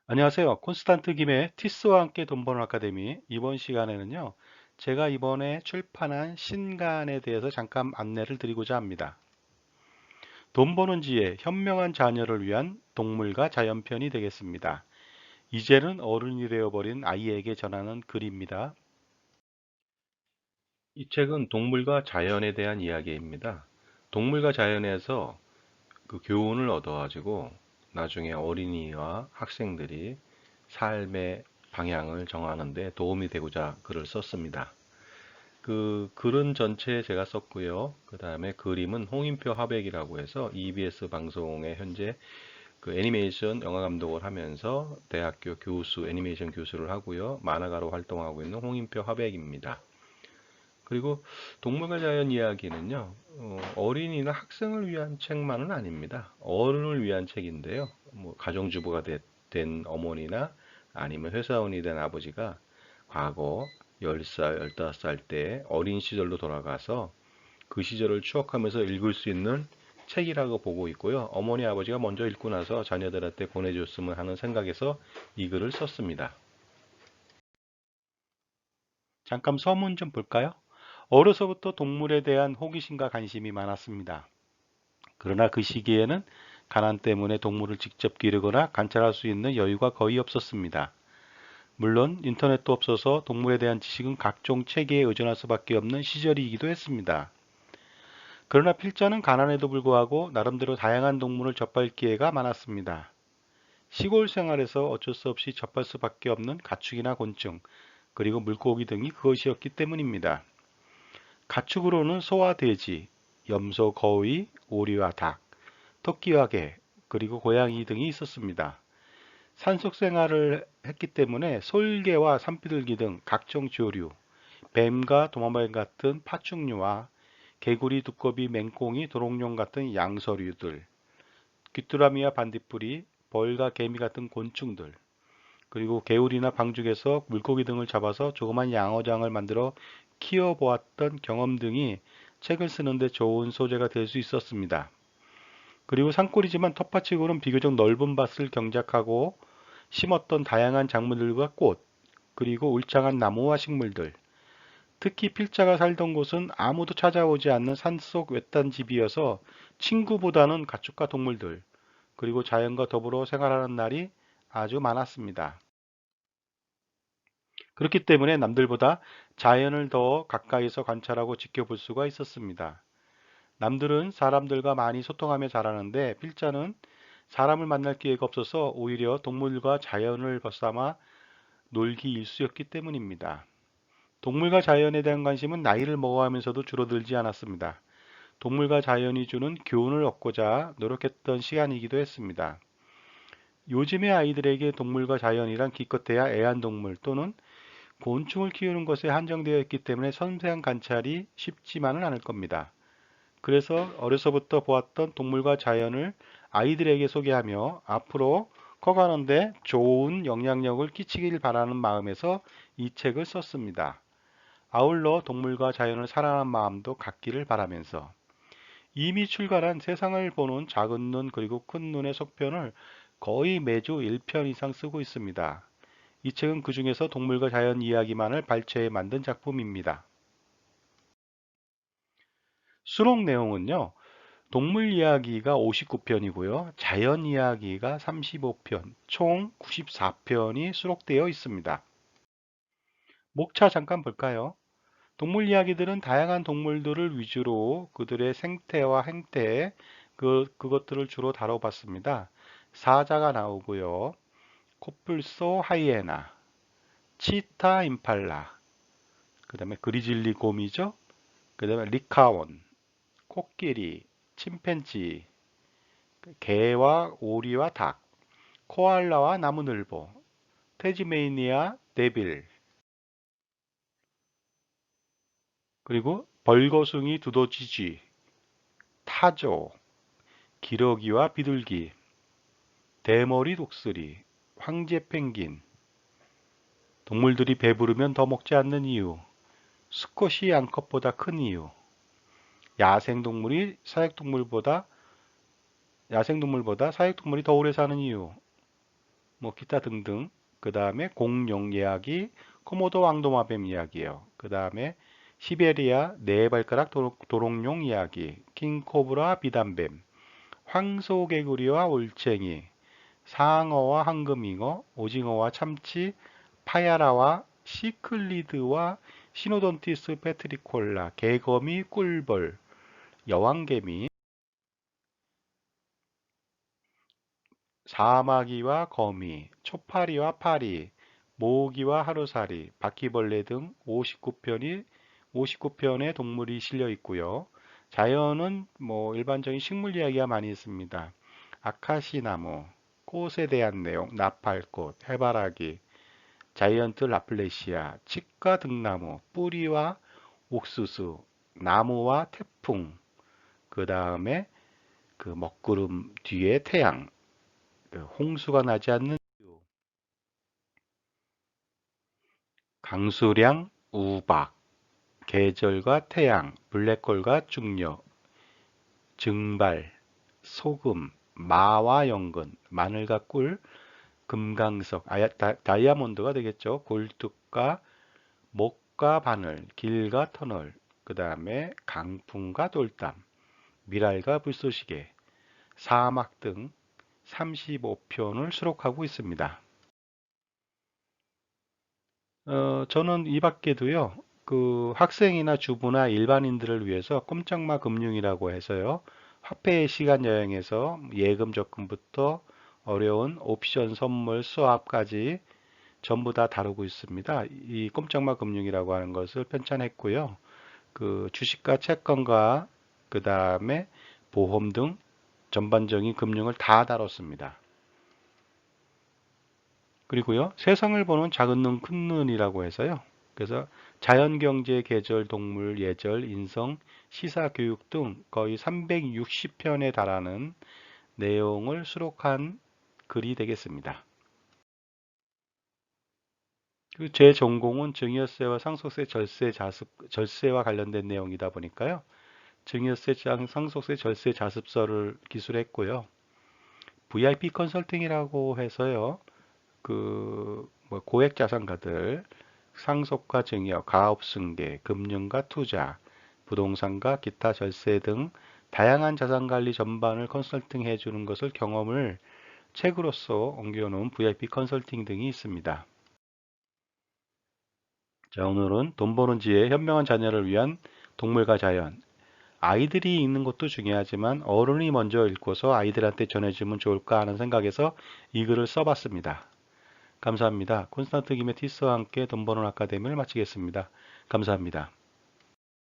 안녕하세요. 콘스탄트 김의 티스와 함께 돈 버는 아카데미. 이번 시간에는요, 제가 이번에 출판한 신간에 대해서 잠깐 안내를 드리고자 합니다. 돈 버는 지혜, 현명한 자녀를 위한 동물과 자연편이 되겠습니다. 이제는 어른이 되어버린 아이에게 전하는 글입니다. 이 책은 동물과 자연에 대한 이야기입니다. 동물과 자연에서 그 교훈을 얻어가지고 나중에 어린이와 학생들이 삶의 방향을 정하는 데 도움이 되고자 글을 썼습니다. 그 글은 전체 제가 썼고요. 그 다음에 그림은 홍인표 화백이라고 해서 EBS 방송에 현재 그 애니메이션 영화 감독을 하면서 대학교 교수, 애니메이션 교수를 하고요. 만화가로 활동하고 있는 홍인표 화백입니다. 그리고 동물과 자연 이야기는요, 어린이나 학생을 위한 책만은 아닙니다. 어른을 위한 책인데요. 뭐 가정주부가 된 어머니나 아니면 회사원이 된 아버지가 과거 10살, 15살 때 어린 시절로 돌아가서 그 시절을 추억하면서 읽을 수 있는 책이라고 보고 있고요. 어머니, 아버지가 먼저 읽고 나서 자녀들한테 보내줬으면 하는 생각에서 이 글을 썼습니다. 잠깐 서문 좀 볼까요? 어려서부터 동물에 대한 호기심과 관심이 많았습니다. 그러나 그 시기에는 가난 때문에 동물을 직접 기르거나 관찰할 수 있는 여유가 거의 없었습니다. 물론 인터넷도 없어서 동물에 대한 지식은 각종 책에 의존할 수밖에 없는 시절이기도 했습니다. 그러나 필자는 가난에도 불구하고 나름대로 다양한 동물을 접할 기회가 많았습니다. 시골 생활에서 어쩔 수 없이 접할 수밖에 없는 가축이나 곤충, 그리고 물고기 등이 그것이었기 때문입니다. 가축으로는 소와 돼지, 염소, 거위, 오리와 닭, 토끼와 개, 그리고 고양이 등이 있었습니다. 산속 생활을 했기 때문에 솔개와 산비둘기 등 각종 조류, 뱀과 도마뱀 같은 파충류와 개구리, 두꺼비, 맹꽁이, 도롱뇽 같은 양서류들, 귀뚜라미와 반딧불이, 벌과 개미 같은 곤충들, 그리고 개울이나 방죽에서 물고기 등을 잡아서 조그만 양어장을 만들어 키워보았던 경험 등이 책을 쓰는데 좋은 소재가 될 수 있었습니다. 그리고 산골이지만 텃밭치고는 비교적 넓은 밭을 경작하고 심었던 다양한 작물들과 꽃, 그리고 울창한 나무와 식물들, 특히 필자가 살던 곳은 아무도 찾아오지 않는 산속 외딴 집이어서 친구보다는 가축과 동물들, 그리고 자연과 더불어 생활하는 날이 아주 많았습니다. 그렇기 때문에 남들보다 자연을 더 가까이서 관찰하고 지켜볼 수가 있었습니다. 남들은 사람들과 많이 소통하며 자라는데 필자는 사람을 만날 기회가 없어서 오히려 동물과 자연을 벗삼아 놀기 일쑤였기 때문입니다. 동물과 자연에 대한 관심은 나이를 먹어가면서도 줄어들지 않았습니다. 동물과 자연이 주는 교훈을 얻고자 노력했던 시간이기도 했습니다. 요즘의 아이들에게 동물과 자연이란 기껏해야 애완동물 또는 곤충을 키우는 것에 한정되어 있기 때문에 섬세한 관찰이 쉽지만은 않을 겁니다. 그래서 어려서부터 보았던 동물과 자연을 아이들에게 소개하며 앞으로 커가는데 좋은 영향력을 끼치길 바라는 마음에서 이 책을 썼습니다. 아울러 동물과 자연을 사랑하는 마음도 갖기를 바라면서 이미 출간한 세상을 보는 작은 눈 그리고 큰 눈의 속편을 거의 매주 1편 이상 쓰고 있습니다. 이 책은 그 중에서 동물과 자연 이야기만을 발췌해 만든 작품입니다. 수록 내용은요, 동물 이야기가 59편이고요, 자연 이야기가 35편, 총 94편이 수록되어 있습니다. 목차 잠깐 볼까요? 동물 이야기들은 다양한 동물들을 위주로 그들의 생태와 행태, 그것들을 주로 다뤄봤습니다. 사자가 나오고요, 코뿔소, 하이에나, 치타, 임팔라, 그 다음에 그리즐리 곰이죠. 그 다음에 리카원, 코끼리, 침팬지, 개와 오리와 닭, 코알라와 나무늘보, 테즈메이니아 데빌, 그리고 벌거숭이 두더지쥐, 타조, 기러기와 비둘기, 대머리 독수리, 황제 펭귄, 동물들이 배부르면 더 먹지 않는 이유, 수컷이 암컷보다 큰 이유, 야생동물이 사육동물보다 야생동물보다 사육동물이 더 오래 사는 이유, 뭐 기타 등등. 그 다음에 공룡 이야기, 코모도 왕도마뱀 이야기예요. 그 다음에 시베리아 네 발가락 도롱뇽 이야기, 킹코브라 비단뱀, 황소개구리와 올챙이, 상어와 황금잉어, 오징어와 참치, 파야라와 시클리드와 시노돈티스 페트리콜라, 개거미, 꿀벌, 여왕개미, 사마귀와 거미, 초파리와 파리, 모기와 하루살이, 바퀴벌레 등 59편의 동물이 실려 있고요. 자연은 뭐 일반적인 식물 이야기가 많이 있습니다. 아카시나무, 꽃에 대한 내용, 나팔꽃, 해바라기, 자이언트 라플레시아, 치과 등나무, 뿌리와 옥수수, 나무와 태풍, 그 다음에 그 먹구름 뒤에 태양, 그 홍수가 나지 않는 이유, 강수량, 우박, 계절과 태양, 블랙홀과 중력, 증발, 소금, 마와 연근, 마늘과 꿀, 금강석, 다이아몬드가 되겠죠. 골뚝과 목과 바늘, 길과 터널, 그 다음에 강풍과 돌담, 미랄과 불쏘시개, 사막 등 35편을 수록하고 있습니다. 저는 이 밖에도요, 그 학생이나 주부나 일반인들을 위해서 꼼짝마 금융이라고 해서요, 화폐의 시간 여행에서 예금 적금부터 어려운 옵션 선물 수합까지 전부 다 다루고 있습니다. 이 꼼짝마 금융이라고 하는 것을 편찬했고요. 그 주식과 채권과 그 다음에 보험 등 전반적인 금융을 다 다뤘습니다. 그리고요, 세상을 보는 작은 눈, 큰 눈이라고 해서요. 그래서 자연경제, 계절, 동물, 예절, 인성, 시사, 교육 등 거의 360편에 달하는 내용을 수록한 글이 되겠습니다. 그리고 제 전공은 증여세와 상속세, 절세와 관련된 내용이다 보니까요. 증여세, 상속세, 절세, 자습서를 기술했고요. VIP 컨설팅이라고 해서요. 뭐 고액자산가들, 상속과 증여, 가업승계, 금융과 투자, 부동산과 기타 절세 등 다양한 자산관리 전반을 컨설팅해 주는 것을 경험을 책으로서 옮겨놓은 VIP 컨설팅 등이 있습니다. 자, 오늘은 돈 버는 지혜, 현명한 자녀를 위한 동물과 자연. 아이들이 읽는 것도 중요하지만 어른이 먼저 읽고서 아이들한테 전해주면 좋을까 하는 생각에서 이 글을 써봤습니다. 감사합니다. 콘스탄트 기메티스와 함께 돈 버는 아카데미를 마치겠습니다. 감사합니다.